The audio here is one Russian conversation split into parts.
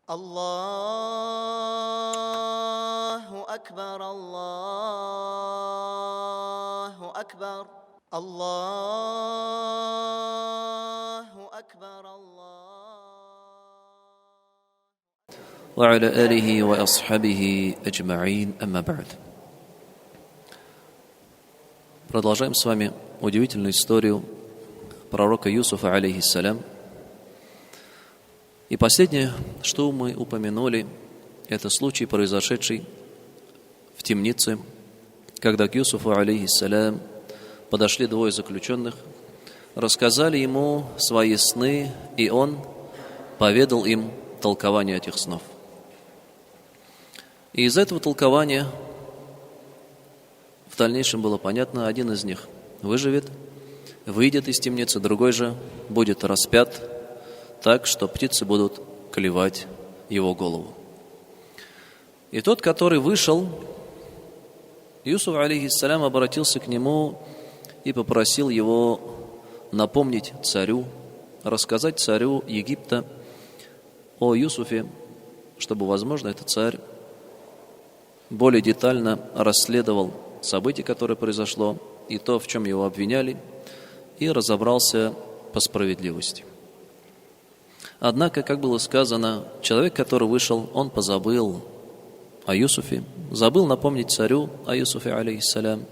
الله أكبر الله أكبر الله أكبر الله. وعلى آله وأصحابه أجمعين أما بعد. Продолжаем с вами удивительную историю пророка Юсуфа, алейхиссалям. И последнее, что мы упомянули, это случай, произошедший в темнице, когда к Юсуфу, алейхиссалям, подошли двое заключенных, рассказали ему свои сны, и он поведал им толкование этих снов. И из этого толкования в дальнейшем было понятно, один из них выживет, выйдет из темницы, другой же будет распят так, что птицы будут клевать его голову. И тот, который вышел, Юсуф, алейхиссалям, обратился к нему и попросил его напомнить царю, рассказать царю Египта о Юсуфе, чтобы, возможно, этот царь более детально расследовал событие, которое произошло, и то, в чем его обвиняли, и разобрался по справедливости. Однако, как было сказано, человек, который вышел, он позабыл о Юсуфе, забыл напомнить царю о Юсуфе, алейхиссалям,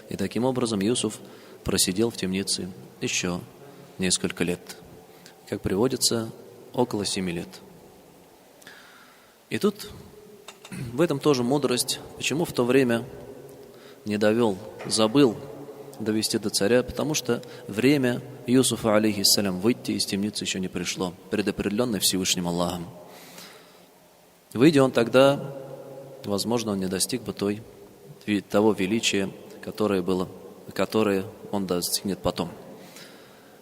и таким образом Юсуф просидел в темнице еще несколько лет. Как приводится, около 7 лет. И тут в этом тоже мудрость, почему в то время не довел, забыл довести до царя, потому что время Юсуфа, алейхиссалям, выйти из темницы еще не пришло, предопределенное Всевышним Аллахом. Выйдя он тогда, возможно, он не достиг бы того величия, которое он достигнет потом.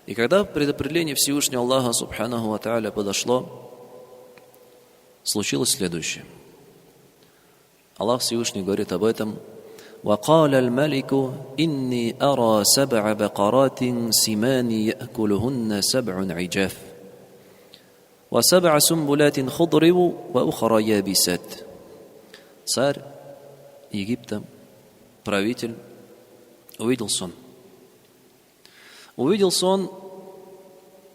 И когда предопределение Всевышнего Аллаха, субханаху ва тааля, подошло, случилось следующее. Аллах Всевышний говорит об этом: وقال الملك إني أرى 7 بقرات سمان يأكلهن 7 عجاف و7 سنبلات خضر وأخرى يابسات. Царь Египта, правитель, увидел сон. Увидел сон,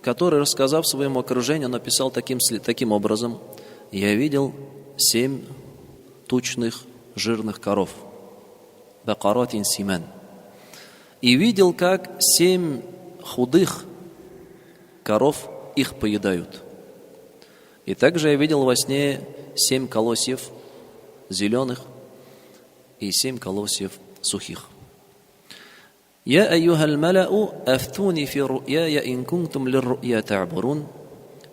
который, рассказав своему окружению, написал таким образом: «Я видел 7 тучных жирных коров, бакаратин симан, и видел, как 7 худых коров их поедают. И также я видел во сне 7 колосьев зеленых и 7 колосьев сухих. Я айюхаль маляу афтуни фи ру'яя ин кунтум лир-ру'я та'бурун».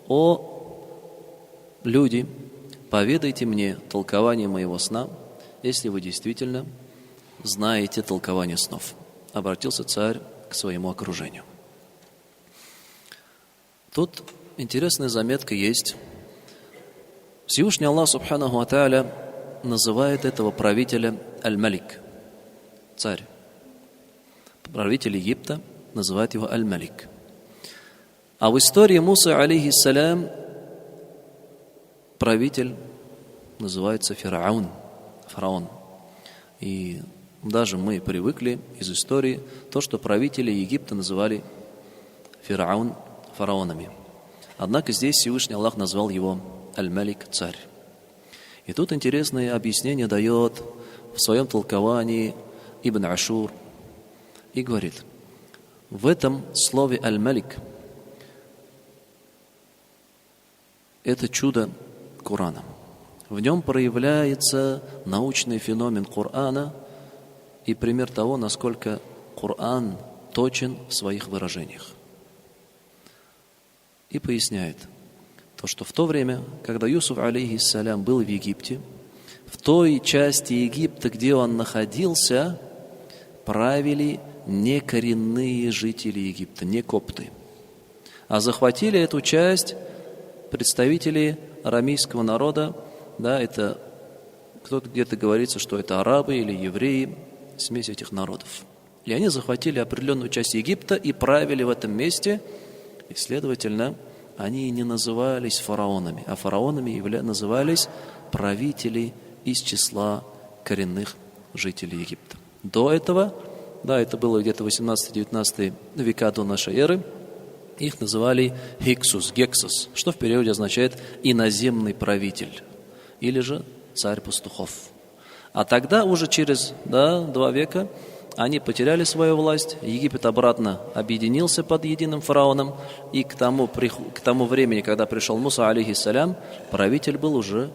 О люди, поведайте мне толкование моего сна, если вы действительно знаете толкование снов. Обратился царь к своему окружению. Тут интересная заметка есть. Всевышний Аллах, субханаху ва тааля, называет этого правителя Аль-Малик, царь. Правитель Египта называет его Аль-Малик. А в истории Мусы, алейхиссалям, правитель называется фараон. И даже мы привыкли из истории то, что правители Египта называли фараонами. Однако здесь Всевышний Аллах назвал его Аль-Малик, царь. И тут интересное объяснение дает в своем толковании Ибн Ашур и говорит: в этом слове Аль-Малик это чудо Корана. В нем проявляется научный феномен Корана и пример того, насколько Коран точен в своих выражениях. И поясняет то, что в то время, когда Юсуф, алейхиссалям, был в Египте, в той части Египта, где он находился, правили не коренные жители Египта, не копты, а захватили эту часть представители арамейского народа. Да, это кто-то где-то говорится, что это арабы или евреи, смесь этих народов. И они захватили определенную часть Египта и правили в этом месте, и, следовательно, они не назывались фараонами, а фараонами назывались правители из числа коренных жителей Египта. До этого, да, это было где-то 18-19 века до нашей эры, их называли Хиксус, Гексус, что в переводе означает «иноземный правитель» или же «царь пастухов». А тогда уже через 2 века они потеряли свою власть, Египет обратно объединился под единым фараоном, и к тому времени, когда пришел Муса, алейхиссалям, правитель был уже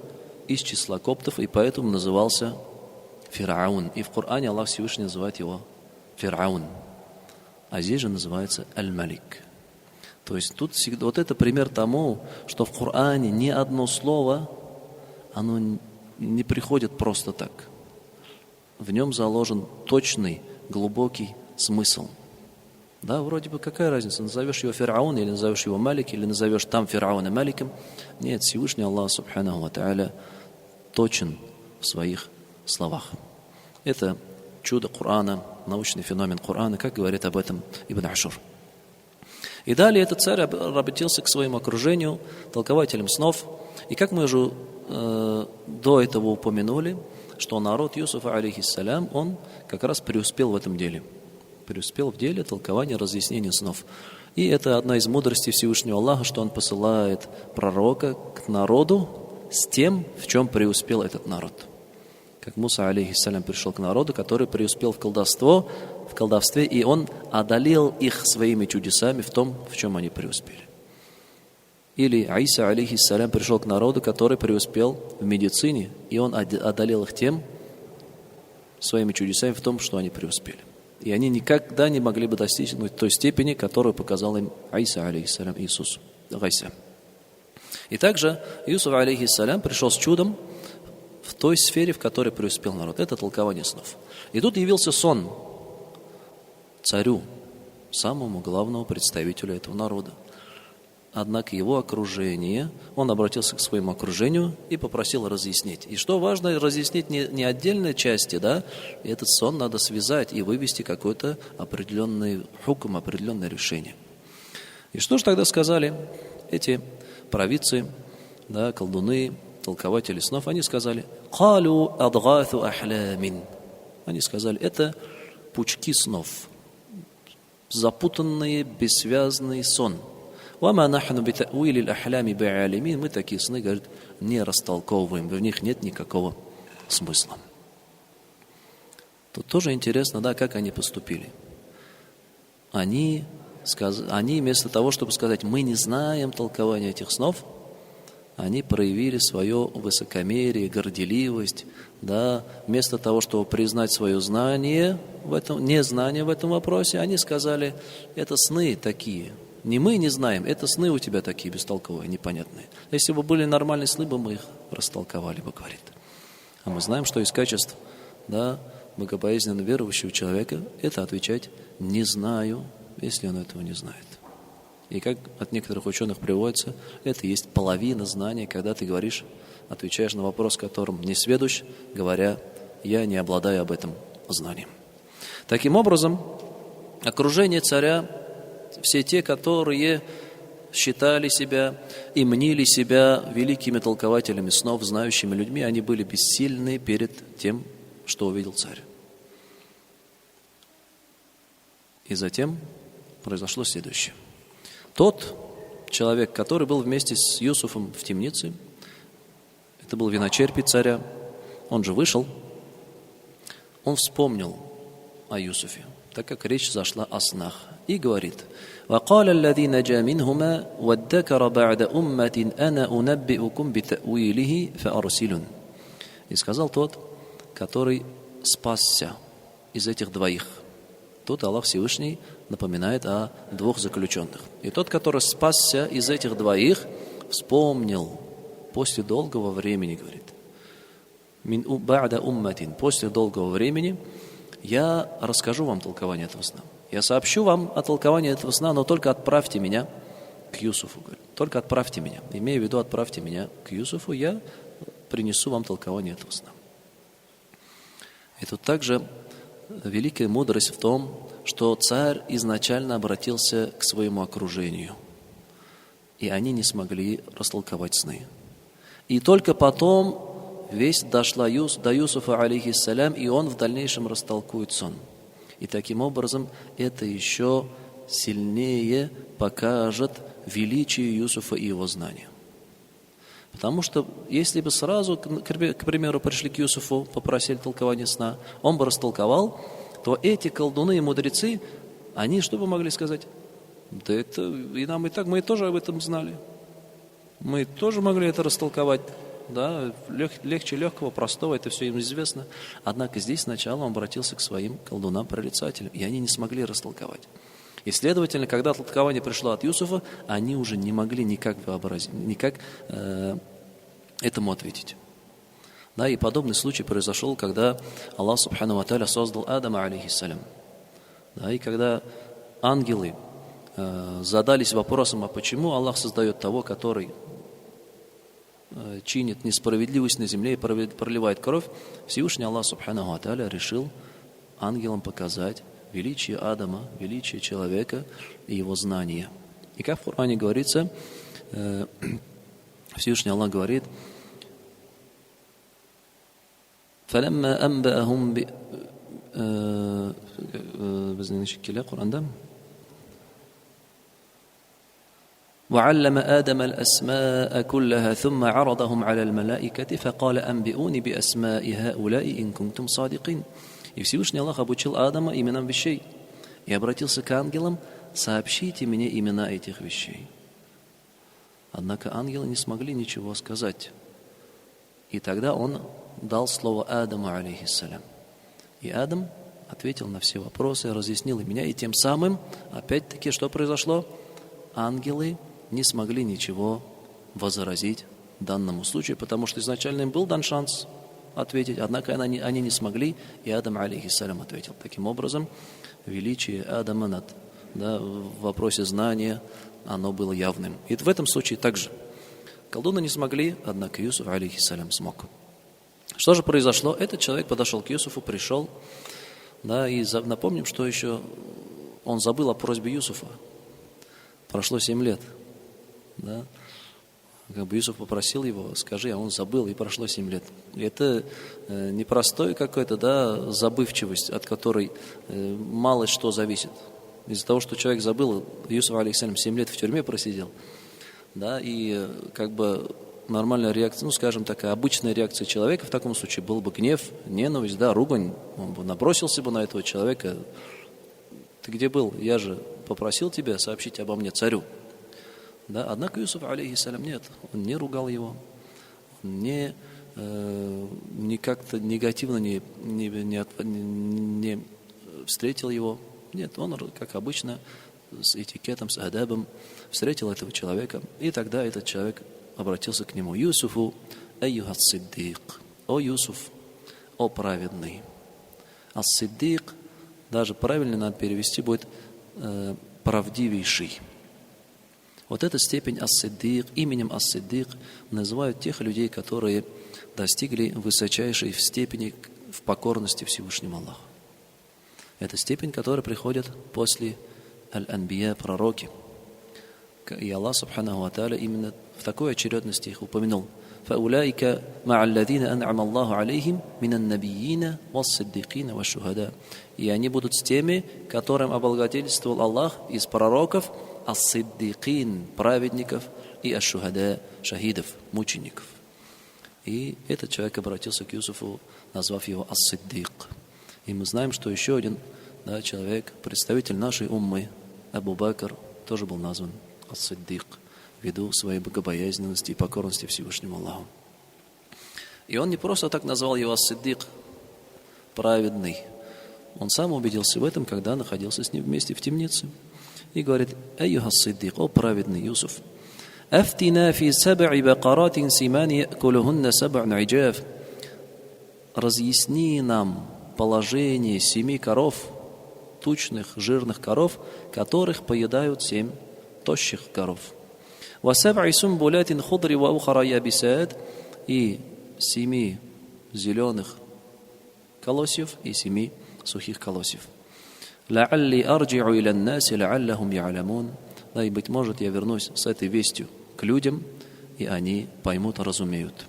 из числа коптов, и поэтому назывался Фираун. И в Коране Аллах Всевышний называет его Фираун. А здесь же называется Аль-Малик. То есть тут всегда, вот это пример тому, что в Коране ни одно слово, оно не приходит просто так. В нем заложен точный, глубокий смысл. Да, вроде бы какая разница, назовешь его Фираун, или назовешь его Малик, или назовешь там Фирауна Маликом. Нет, Всевышний Аллах Субханаху ва Тааля точен в своих словах. Это чудо Корана, научный феномен Корана, как говорит об этом Ибн Ашур. И далее этот царь обратился к своему окружению, толкователям снов. И как мы уже до этого упомянули, что народ Юсуфа, алейхиссалям, он как раз преуспел в этом деле. Преуспел в деле толкования, разъяснения снов. И это одна из мудростей Всевышнего Аллаха, что он посылает пророка к народу с тем, в чем преуспел этот народ. Как Муса, алейхиссалям, пришел к народу, который преуспел в колдовстве, и он одолел их своими чудесами в том, в чем они преуспели. Или Иса, алейхиссалям, пришел к народу, который преуспел в медицине, и он одолел их тем, своими чудесами в том, что они преуспели. И они никогда не могли бы достичь той степени, которую показал им Иса, алейхиссалям, Иисус, Гайса. И также Иисус, алейхиссалям, пришел с чудом в той сфере, в которой преуспел народ. Это толкование снов. И тут явился сон царю, самому главному представителю этого народа. Однако его окружение, он обратился к своему окружению и попросил разъяснить. И что важно, разъяснить не отдельные части, да, этот сон надо связать и вывести какой-то определенный хукм, определенное решение. И что же тогда сказали эти провидцы, да, колдуны, толкователи снов? Они сказали: «Калу адгату ахлямин». Они сказали: это пучки снов, запутанный, бессвязный сон. «Вама нахну битауили л-ахлями би'алимин». Мы такие сны, говорят, не растолковываем, в них нет никакого смысла. Тут тоже интересно, да, как они поступили. Они вместо того, чтобы сказать: мы не знаем толкования этих снов, они проявили свое высокомерие, горделивость, да, вместо того, чтобы признать свое знание незнание в этом вопросе, они сказали: это сны такие. Не мы не знаем, это сны у тебя такие бестолковые, непонятные. Если бы были нормальные сны, мы их растолковали бы, говорит. А мы знаем, что из качеств, да, богобоязненно верующего человека это отвечать «не знаю», если он этого не знает. И как от некоторых ученых приводится, это есть половина знания, когда ты говоришь, отвечаешь на вопрос, которым не сведущ, говоря: «я не обладаю об этом знанием». Таким образом, окружение царя, все те, которые считали себя и мнили себя великими толкователями снов, знающими людьми, они были бессильны перед тем, что увидел царь. И затем произошло следующее. Тот человек, который был вместе с Юсуфом в темнице, это был виночерпий царя, он же вышел, он вспомнил о Юсуфе, так как речь зашла о снах, и говорит: وَقَالَ الَّذِي نَجَا مِنْهُمَا وَادَّكَرَ بَعْدَ أُمَّةٍ أَنَا أُنَبِّئُكُمْ بِتَأْوِيلِهِ فَأَرْسِلُونَ. И сказал тот, который спасся из этих двоих. Тут Аллах Всевышний напоминает о двух заключенных. И тот, который спасся из этих двоих, вспомнил после долгого времени, говорит: «Мин ба'да умматин», после долгого времени я расскажу вам толкование этого сна. Я сообщу вам о толковании этого сна, но только отправьте меня к Юсуфу. Говорит, только отправьте меня. Имея в виду, отправьте меня к Юсуфу, я принесу вам толкование этого сна. И тут также великая мудрость в том, что царь изначально обратился к своему окружению. и они не смогли растолковать сны. И только потом весть дошла до Юсуфа, алейхиссалям, и он в дальнейшем растолкует сон. И таким образом это еще сильнее покажет величие Юсуфа и его знания. Потому что если бы сразу, к примеру, пришли к Юсуфу, попросили толкование сна, он бы растолковал, то эти колдуны и мудрецы, они что бы могли сказать? Да это и нам и так, мы тоже об этом знали. Мы тоже могли это растолковать. Да, легче легкого, простого, это все им известно. Однако здесь сначала он обратился к своим колдунам-прорицателям, и они не смогли растолковать. И, следовательно, когда толкование пришло от Юсуфа, они уже не могли никак вообразить, никак этому ответить. Да, и подобный случай произошел, когда Аллах Субхану ва Тааля создал Адама, алейхиссалям. Да, и когда ангелы задались вопросом, а почему Аллах создает того, который чинит несправедливость на земле и проливает кровь, Всевышний Аллах Субхану ва Тааля решил ангелам показать величие Адама, величие человека и его знания. И как в Коране говорится, Всевышний Аллах говорит: فَلَمَّا أَنْبَأَهُمْ وعلم آدم الأسماء كلها ثم عرضهم على الملائكة فقال أنبئوني بأسماء هؤلاء إن كنتم صادقين. И Всевышний Аллах обучил Адама именам вещей и обратился к ангелам: сообщите мне имена этих вещей. Однако ангелы не смогли ничего сказать. И тогда он дал слово Адаму, алейхиссалям. И Адам ответил на все вопросы, разъяснил имена, и тем самым, опять-таки, что произошло? Ангелы не смогли ничего возразить данному случаю, потому что изначально им был дан шанс ответить, однако они не смогли, и Адам, алейхиссалям, ответил. Таким образом, величие Адама в вопросе знания, оно было явным. И в этом случае также колдуны не смогли, однако Юсуф, алейхиссалям, смог. Что же произошло? Этот человек подошел к Юсуфу, пришел, да, и напомним, что еще он забыл о просьбе Юсуфа. Прошло 7 лет. Да? Как бы Юсуф попросил его, скажи, а он забыл, и прошло 7 лет. И это непростой какой-то, забывчивость, от которой мало что зависит. Из-за того, что человек забыл, Юсуф, алейхиссалям, 7 лет в тюрьме просидел. Да, и как бы нормальная реакция, скажем, такая обычная реакция человека в таком случае был бы гнев, ненависть, ругань. Он бы набросился бы на этого человека. Ты где был? Я же попросил тебя сообщить обо мне царю. Да? Однако Юсуф, алейхиссалям, нет. Он не ругал его, он не как-то негативно не встретил его. Нет, он, как обычно, с этикетом, с адабом встретил этого человека. И тогда этот человек обратился к нему: Юсуфу, айюхас-сиддик, о Юсуф, о праведный. Ас-сиддик, даже правильно надо перевести будет правдивейший. Вот эта степень ас-сиддик, именем ас-сиддик называют тех людей, которые достигли высочайшей степени в покорности Всевышнему Аллаху. Это степень, которая приходит после аль-анбия, пророки. И Аллах Субханаху ва Тааля именно в такой очередности их упомянул. فَأُولَٰئِكَ مَعَ الَّذِينَ أَنْعَمَ اللَّهُ عَلَيْهِمْ مِنَ النَّبِيِّينَ وَالصِّدِّقِينَ وَالشُّهَدَاءِ. И они будут с теми, которым облагодетельствовал Аллах из пророков, ас-сиддикин, праведников, и аш-шухада, шахидов, мучеников. И этот человек обратился к Юсуфу, назвав его ас-сиддик. И мы знаем, что еще один человек, представитель нашей уммы, Абу Бакр, тоже был назван ас-сиддик, ввиду своей богобоязненности и покорности Всевышнему Аллаху. И он не просто так назвал его ас-сиддик, праведный. Он сам убедился в этом, когда находился с ним вместе в темнице. И говорит: «Айюха ас-сиддик, о праведный Юсуф, афтина фи саб'и бакаратин симани якулухунна саб'ун иджаф». Разъясни нам положение 7 коров, тучных, жирных коров, которых поедают 7 тощих коров. وَسَبْعِ سُنْبُلَاتٍ خُضْرِ وَأُخَرَ يَابِسَاتٍ, и 7 зеленых колосьев и 7 сухих колосьев. لَعَلِّي أَرْجِعُ إِلَى النَّاسِ لَعَلَّهُمْ يَعْلَمُونَ. да, и, быть может, я вернусь с этой вестью к людям, и они поймут, разумеют.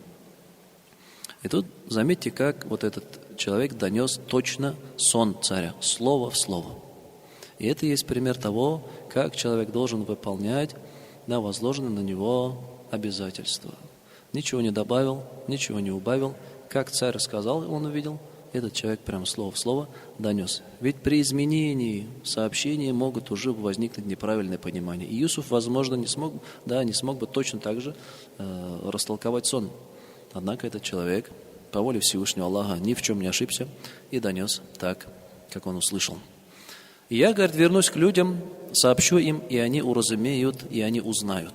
И тут заметьте, как вот этот человек донес точно сон царя, слово в слово. И это есть пример того, как человек должен выполнять, да, возложенные на него обязательства. Ничего не добавил, ничего не убавил. Как царь сказал, он увидел, этот человек прямо слово в слово донес. Ведь при изменении сообщения могут уже возникнуть неправильное понимание. И Юсуф, возможно, не смог бы точно так же растолковать сон. Однако этот человек, по воле Всевышнего Аллаха, ни в чем не ошибся и донес так, как он услышал. И я, говорит, вернусь к людям, сообщу им, и они уразумеют, и они узнают.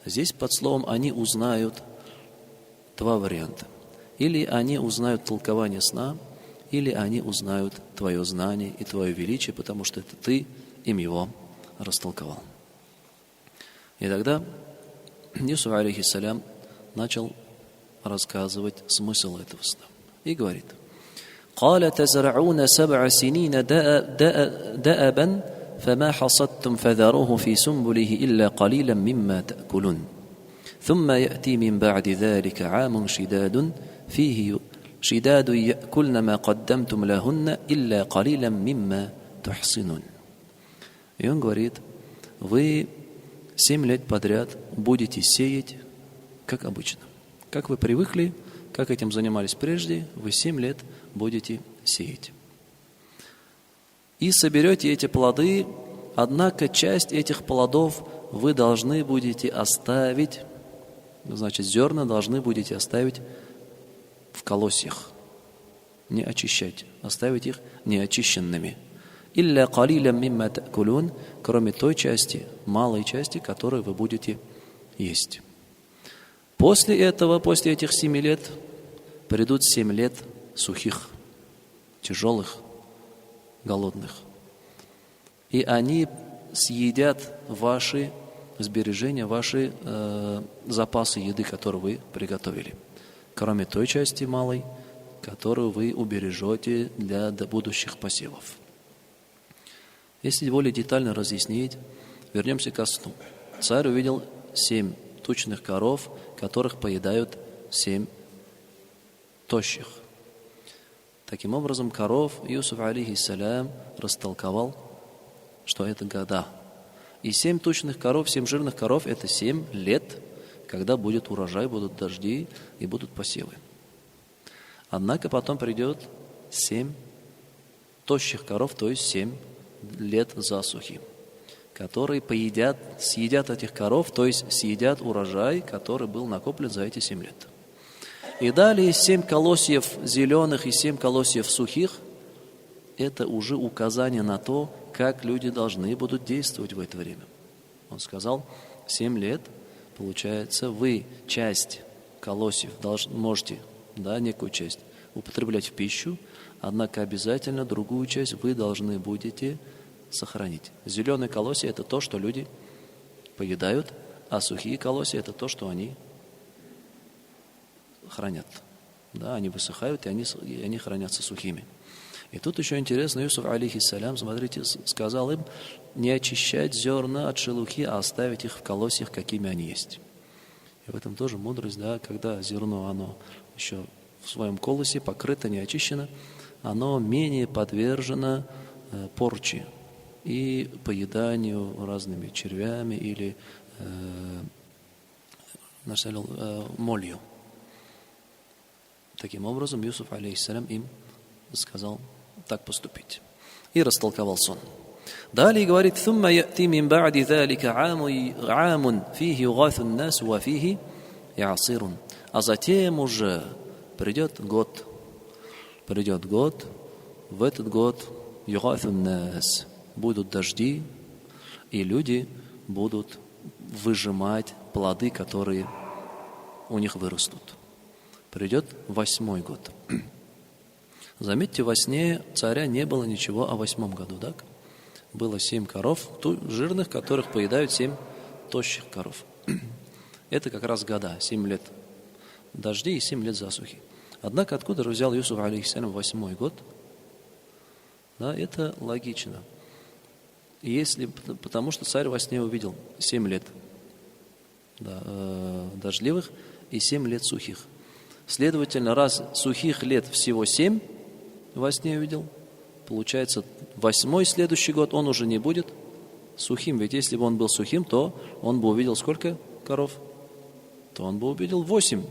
Здесь под словом «они узнают» два варианта. Или они узнают толкование сна, или они узнают твое знание и твое величие, потому что это ты им его растолковал. И тогда Юсуф, алейхиссалям, начал рассказывать смысл этого сна. И говорит: «قال تزرعون 7 سنين دأبا فما حصدتم فذروه في سنبله إلا قليلا مما تأكلون ثم يأتي من بعد ذلك عام شداد فيه شداد يأكلن ما قدمتم لهن إلا قليلا مما تحصنون». И он говорит: вы 7 лет подряд будете сеять, как обычно. Как вы привыкли, как этим занимались прежде, вы 7 лет будете сеять. И соберете эти плоды, однако часть этих плодов вы должны будете оставить, значит, зерна должны будете оставить в колосьях, не очищать, оставить их неочищенными. «Илля калилям мимма та'кулун», кроме той части, малой части, которую вы будете есть. После этого, после этих 7 лет, придут 7 лет сухих, тяжелых, голодных. И они съедят ваши сбережения, ваши запасы еды, которые вы приготовили. Кроме той части малой, которую вы убережете для будущих посевов. Если более детально разъяснить, вернемся ко сну. Царь увидел 7 тучных коров, которых поедают 7 тощих. Таким образом, коров Юсуф, алейхиссалям, растолковал, что это года. И 7 тучных коров, 7 жирных коров — это 7 лет, когда будет урожай, будут дожди и будут посевы. Однако потом придет 7 тощих коров, то есть 7 лет засухи, которые съедят этих коров, то есть съедят урожай, который был накоплен за эти 7 лет. И далее 7 колосьев зеленых и 7 колосьев сухих — это уже указание на то, как люди должны будут действовать в это время. Он сказал: 7 лет, получается, вы часть колосьев можете, некую часть употреблять в пищу, однако обязательно другую часть вы должны будете сохранить. Зеленые колосья — это то, что люди поедают, а сухие колосья — это то, что они хранят. Они высыхают, и они хранятся сухими. И тут еще интересно, Юсуф, алейхиссалям, смотрите, сказал им не очищать зерна от шелухи, а оставить их в колосьях, какими они есть. И в этом тоже мудрость, когда зерно, оно еще в своем колосе покрыто, не очищено, оно менее подвержено порче и поеданию разными червями или молью. Таким образом, Юсуф, алейхиссалям, им сказал так поступить. И растолковал сон. Далее говорит: «Thumma ya'ti min ba'di dhalika 'amun fihi yughathu an-nas wa fihi ya'sirun». А затем уже придет год, в этот год югатhu ан-нас, будут дожди, и люди будут выжимать плоды, которые у них вырастут. Придет 8-й год. Заметьте, во сне царя не было ничего о 8-м году, так? Было 7 коров, жирных, которых поедают 7 тощих коров. Это как раз года, 7 лет дождей и 7 лет засухи. Однако откуда взял Юсуф, алейхиссалям, 8-й год? Это логично. Потому что царь во сне увидел 7 лет дождливых и 7 лет сухих. Следовательно, раз сухих лет всего 7 во сне увидел, получается, 8-й следующий год он уже не будет сухим. Ведь если бы он был сухим, то он бы увидел сколько коров? То он бы увидел 8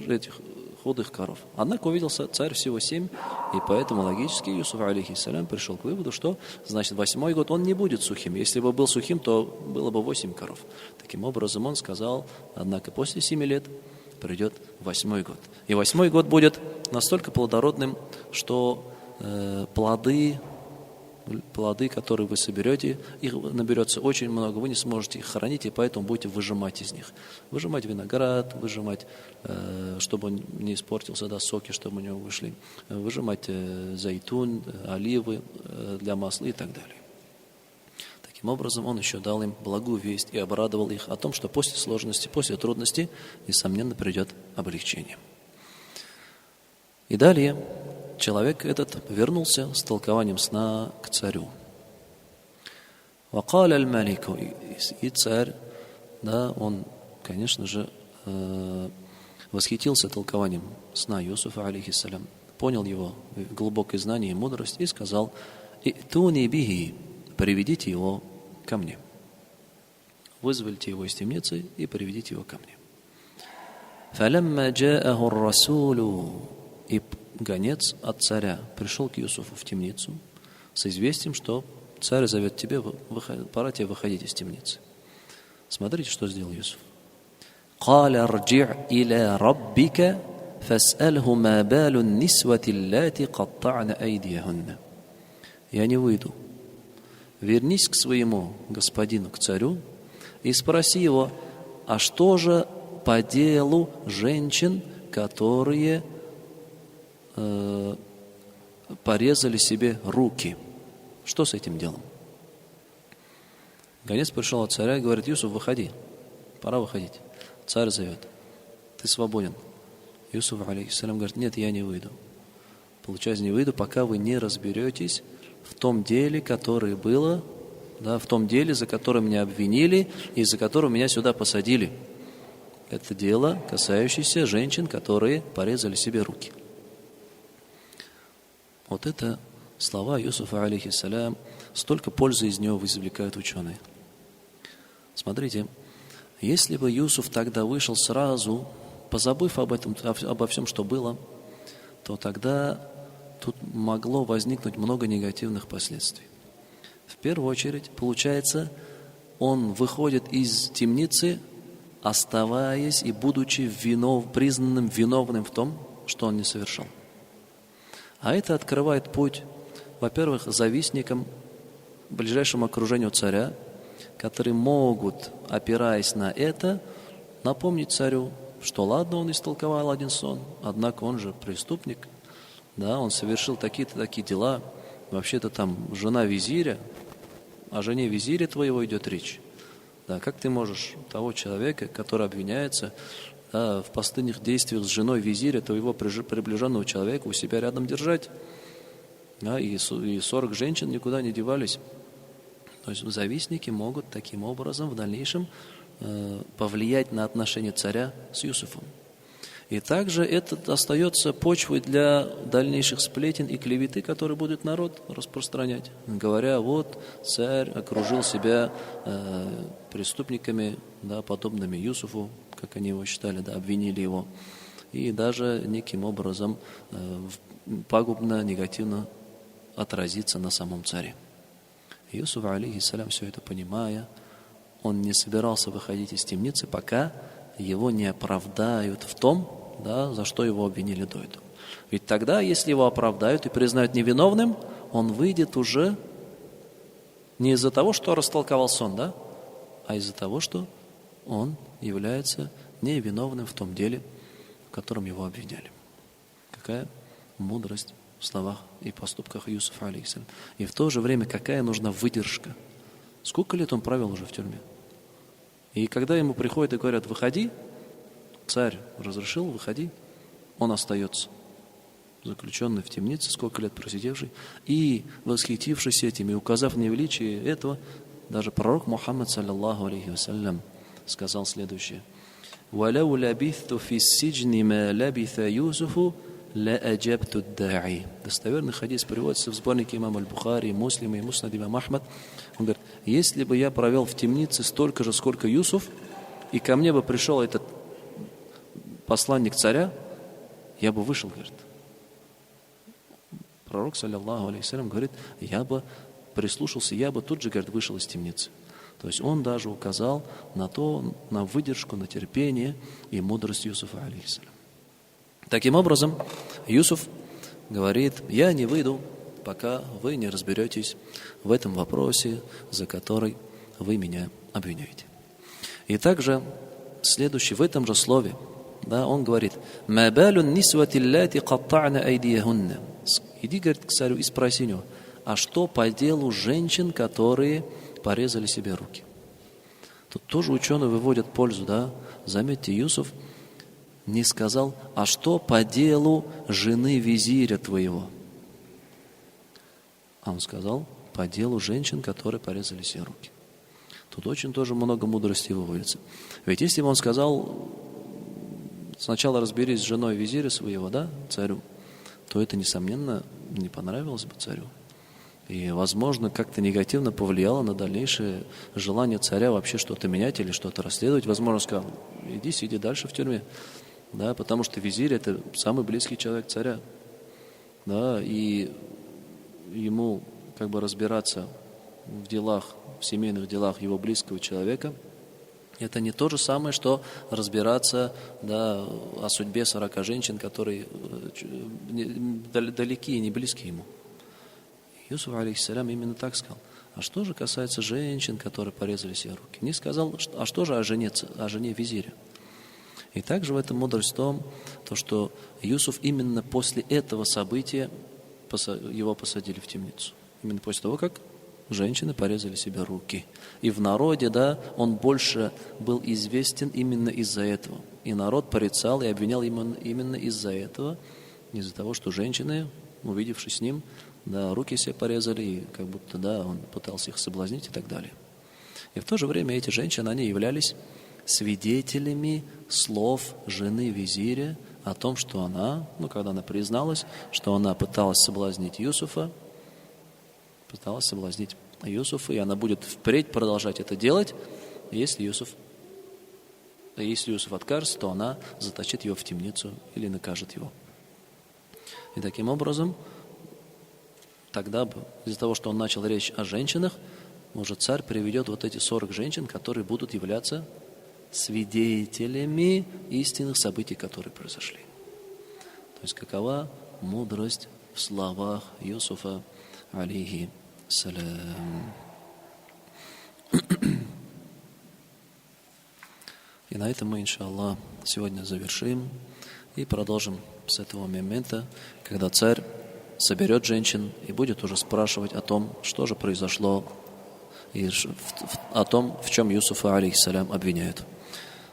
этих худых коров. Однако увидел царь всего 7, и поэтому логически Юсуф, алейхиссалям, пришел к выводу, что, значит, 8-й год он не будет сухим. Если бы был сухим, то было бы 8 коров. Таким образом, он сказал, однако после 7 лет придет 8-й год. И 8-й год будет настолько плодородным, что плоды, которые вы соберете, их наберется очень много, вы не сможете их хранить, и поэтому будете выжимать из них. Выжимать виноград, выжимать, чтобы он не испортился, соки, чтобы у него вышли, выжимать зайтун, оливы для масла и так далее. Таким образом, он еще дал им благую весть и обрадовал их о том, что после сложности, после трудности, несомненно, придет облегчение. И далее человек этот вернулся с толкованием сна к царю. وقال الملك, и царь, он, конечно же, восхитился толкованием сна Юсуфа, алейхиссалям, понял его глубокое знание и мудрость и сказал: «Итуни бихи, приведите его ко мне». Вызвольте его из темницы и приведите его ко мне. فَلَمَّا جَاءَهُ الرَّسُولُ, и гонец от царя пришел к Юсуфу в темницу с известием, что царь зовет тебе, пора тебе выходить из темницы. Смотрите, что сделал Юсуф. قال ارجع إلى ربك فاسأله ما بال النسوة اللاتي قطعن أيديهن. Я не выйду. Вернись к своему господину, к царю, и спроси его, а что же по делу женщин, которые порезали себе руки? Что с этим делом? Гонец пришел от царя и говорит: Юсуф, выходи, пора выходить. Царь зовет: ты свободен. Юсуф, алейхиссалям, говорит: нет, я не выйду. Получается, не выйду, пока вы не разберетесь в том деле, которое было, в том деле, за которым меня обвинили и за которым меня сюда посадили. Это дело, касающееся женщин, которые порезали себе руки. Вот это слова Юсуфа, алейхиссалям, столько пользы из него извлекают ученые. Смотрите, если бы Юсуф тогда вышел сразу, позабыв обо всем, что было, то тогда тут могло возникнуть много негативных последствий. В первую очередь, получается, он выходит из темницы, оставаясь и будучи признанным виновным в том, что он не совершал. А это открывает путь, во-первых, завистникам, ближайшему окружению царя, которые могут, опираясь на это, напомнить царю, что ладно, он истолковал один сон, однако он же преступник, он совершил такие-то такие дела, вообще-то там жена визиря, о жене визиря твоего идет речь. Как ты можешь того человека, который обвиняется в постыдных действиях с женой визиря, твоего приближенного человека, у себя рядом держать? И 40 женщин никуда не девались. То есть завистники могут таким образом в дальнейшем повлиять на отношения царя с Юсуфом. И также это остается почвой для дальнейших сплетен и клеветы, которые будет народ распространять, говоря: вот царь окружил себя преступниками, подобными Юсуфу, как они его считали, обвинили его, и даже неким образом пагубно, негативно отразится на самом царе. Юсуф, алейхиссалям, все это понимая, он не собирался выходить из темницы, пока его не оправдают в том, за что его обвинили до этого. Ведь тогда, если его оправдают и признают невиновным, он выйдет уже не из-за того, что растолковал сон, а из-за того, что он является невиновным в том деле, в котором его обвиняли. Какая мудрость в словах и поступках Юсуфа, алейхиссалям. И в то же время какая нужна выдержка. Сколько лет он провел уже в тюрьме? И когда ему приходят и говорят: выходи, царь разрешил, выходи, он остается. заключенный в темнице, сколько лет просидевший, и восхитившись этим, и указав на величие этого, даже пророк Мухаммад, саллаллаху алейхи вассалям, сказал следующее: «Валяу лабитху фи сиджни ма лабитха Юсуфу ла аджабту ддаи». Достоверный хадис приводится в сборнике имама Аль-Бухари, Муслима и Муснад имама Ахмад. Он говорит: если бы я провел в темнице столько же, сколько Юсуф, и ко мне бы пришел этот посланник царя, я бы вышел, говорит. Пророк, саллаллаху алейхи говорит, я бы прислушался, я бы тут же, говорит, вышел из темницы. То есть он даже указал на то, на выдержку, на терпение и мудрость Юсуфа, алейхиссалям. Таким образом, Юсуф говорит: я не выйду, пока вы не разберетесь в этом вопросе, за который вы меня обвиняете. И также следующий в этом же слове, да, он говорит: «Ма балун нисвати ллати катта'на айдияхунна». Иди, говорит, к царю и спроси него, а что по делу женщин, которые порезали себе руки? Тут тоже ученые выводят пользу, да? Заметьте, Юсуф не сказал, а что по делу жены визиря твоего? А он сказал, по делу женщин, которые порезали себе руки. Тут очень тоже много мудрости выводится. Ведь если бы он сказал, сначала разберись с женой визиря своего, да, царю, то это, несомненно, не понравилось бы царю. И, возможно, как-то негативно повлияло на дальнейшее желание царя вообще что-то менять или что-то расследовать. Возможно, сказал, иди, сиди дальше в тюрьме, да, потому что визирь – это самый близкий человек царя, да, и ему как бы разбираться в делах, в семейных делах его близкого человека, это не то же самое, что разбираться, да, о судьбе 40 женщин, которые далеки и не близки ему. Юсуф, алейхиссалям, именно так сказал. А что же касается женщин, которые порезали себе руки? Не сказал, а что же о жене визиря? И также в этом мудрость в том, что Юсуф именно после этого события его посадили в темницу. Именно после того, как женщины порезали себе руки. И в народе, да, он больше был известен именно из-за этого. И народ порицал и обвинял именно из-за этого, из-за того, что женщины, увидевшись с ним, да, руки себе порезали, и как будто, да, он пытался их соблазнить и так далее. И в то же время эти женщины, они являлись свидетелями слов жены визиря о том, что она, когда она призналась, что она пыталась соблазнить Юсуфа, и она будет впредь продолжать это делать. Если Юсуф откажется, то она заточит его в темницу или накажет его. И таким образом, тогда из-за того, что он начал речь о женщинах, может, царь приведет вот эти 40 женщин, которые будут являться свидетелями истинных событий, которые произошли. То есть какова мудрость в словах Юсуфа, алейхи салям. И на этом мы, иншаллах, сегодня завершим и продолжим с этого момента, когда царь соберет женщин и будет уже спрашивать о том, что же произошло, и о том, в чем Юсуфа, алейхиссалям, обвиняют.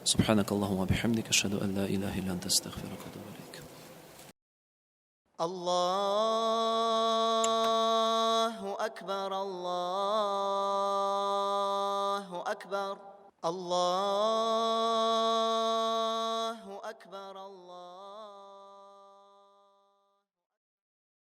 Субханак Аллахумма бихамдик, ашхаду ан ла илаха илля анта, астагфирука ва атубу илейк. Аллаху акбар, Аллаху акбар, Аллаху акбар.